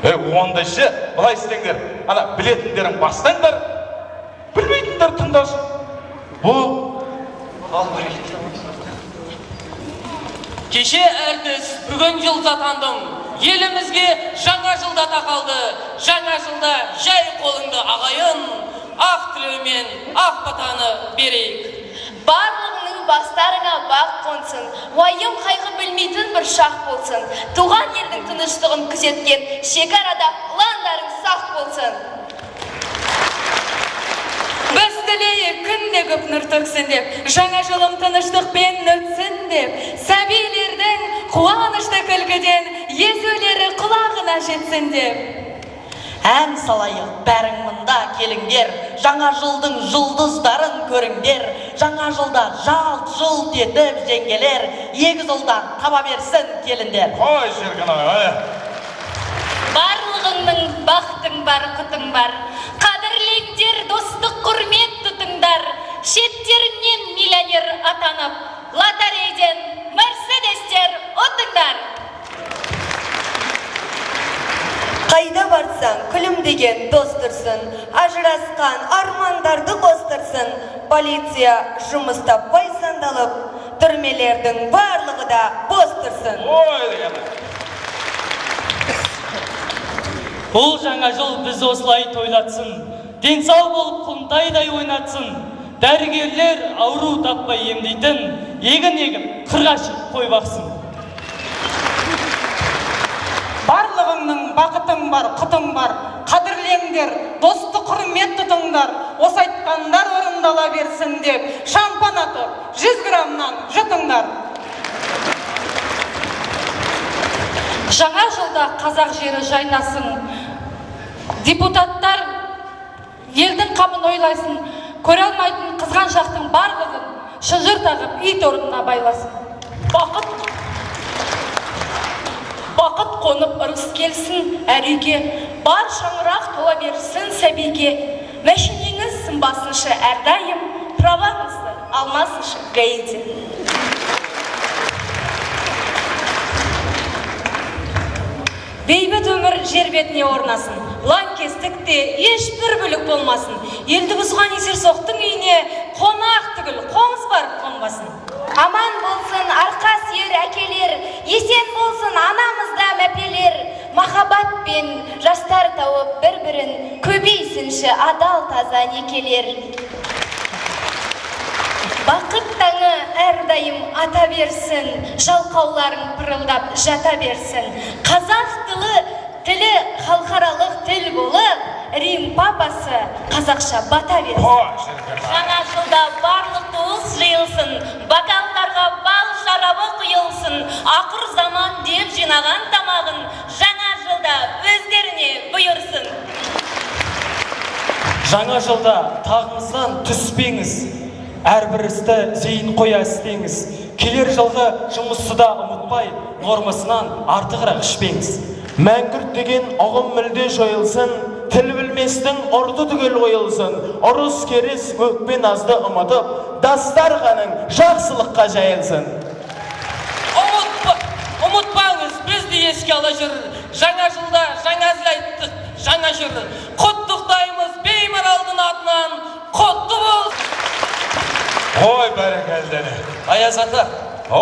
Онда ше, былай істеңдер. Ана білетіндерін бастаңдар, білмейтіндер тыңдасын. Бұл Кеше әртіс бүгін жыл затандым. Елімізге жаңа жылда тақалды. Жаңа жылда жай қолыңды ағайын, ақ тілеумен ақ батаны берейік. Барлығының бастарыңа бақ қонсын, уайым қайғы білмейтін бір шақ болсын. Туған елдің тыныштығын күзеткен шекарада ұландарың сақ болсын. Біз тілейік күнде көп нұр төксін деп, жаңа жылым тыныштықпен өтсін деп, сәбилердің қуанышты күлкіден езулері құлағына жетсін деп. Ән салайық бәрің мұнда келіңдер, жаңа жылдың жұлдыздарын көріңдер, жаңа жылда жалт-жұлт етіп жеңгелер, егіз ұлдан таба берсін келіндер. қой Шеркінай, Барлығыңның бақтың бар, құтың бар, қадірлеңдер, достық құрмет тұтыңдар, шеттеріңнен миллионер атанып, лотерейден мерседестер ұтыңдар. Қайда барсаң, күлімдеген дос тұрсын, ажырасқан армандарды қостырсын. Полиция жұмыс таппай сандалып, түрмелердің барлығы да бос тұрсын. ой деген. Бұл жаңа жыл біз осылай тойлатсын, денсау болып құлтайдай ойнатсын. Дәрігерлер ауру таппай емдейтін, егін қырғашып қой бақсын. Барлығыңның бақытың бар, құтың бар, қадірлеңдер, досты құрмет тұтыңдар, осы айтқандар орындала берсін деп, шампан атып, 100 граммнан жұтыңдар. Жаңа жылда қазақ жері жайнасын, депутаттар елдің қамын ойлайсын, көре алмайтын қызған жақтың барлығын шынжыр тағып ит орнына байласын. Бақыт қонып ырыс келсін әр үйге, бар шаңырақ тола берсін сәбиге. Мәшинеңіз сынбасыншы әрдайым, праваңызды алмасыншы гаиде. Бейбіт өмір жер бетіне орнасын, лаңкестікте ешбір бүлік болмасын. Елді бұзған есерсоқтың үйіне қонақ түгіл, қоңыз барып қонбасын. Аман болсын арқа сүйер әкелер, есен болсын анамызда мәпелер. Махаббат пен жастар тауып бір-бірін, көбейсінші адал таза некелер. Бақыт таңы әрдайым ата берсін, жалқауларың пырылдап жата берсін. Қазақ тілі халықаралық тіл болып, Рим папасы қазақша бата берсін. қой Шеркінай. Жаңа жылда барлық туыс жиылсын, бокалдарға бал шарабы құйылсын, ақыр заман деп жинаған тамағын жаңа жылда өздеріне бұйырсын. Жаңа жылда тағыңыздан түспеңіз, әрбір істі зейін қоя істеңіз. Келер жылғы жұмысты да ұмытпай, нормасынан артығырақ ішпеңіз. Мәңгүрт деген ұғым мүлде жойылсын, тіл білместің ұрды түгел ойылсын. Ұрыс керіс өкпен азды ұмытып, дастарханың жақсылыққа жайылсын. Ұмытпаңыз, бізді еске ала жүр. Жаңа жылда жаңа әзіл айттық, жаңа жүр. Құттықтаймыз Беймаралдың атынан, құтты болсын. Қой бәрекелді. Аяз ата,